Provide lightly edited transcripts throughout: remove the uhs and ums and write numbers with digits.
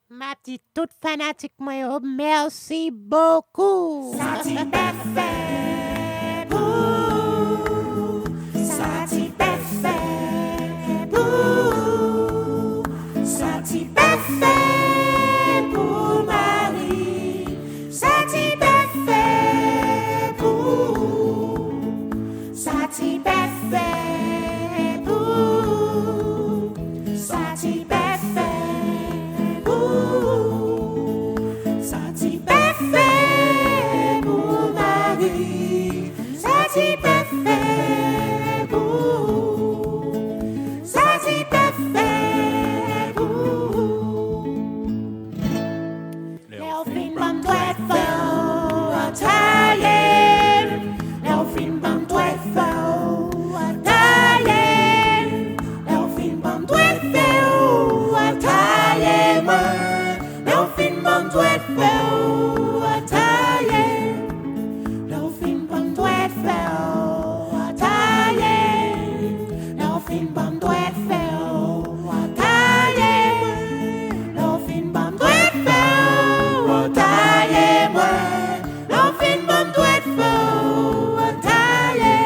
Ma petite toute fanatique, moi, merci beaucoup. Ça t'y fait pour, ça t'y fait pour, ça t'y fait pour Marie, ça t'y fait pour, ça t'y fait pour, ça t'y fait pour, ça t'y fait pour Marie, ça t'y fait pour, ça t'y fait pour. L'elfine bam douette faux à tailler, l'elfine bam douette faux à tailler, l'elfine bam douette faux à tailler, l'elfine bam douette faux à tailler, l'elfine bam douette faux à tailler, l'elfine bam douette faux à tailler, l'elfine bam douette faux à tailler, l'elfine bam douette faux à tailler,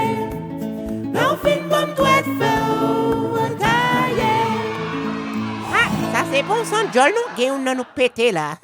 l'elfine bam douette faux à tailler. Ah, ça c'est bon sang, Jol, nous, gagne nous péter là.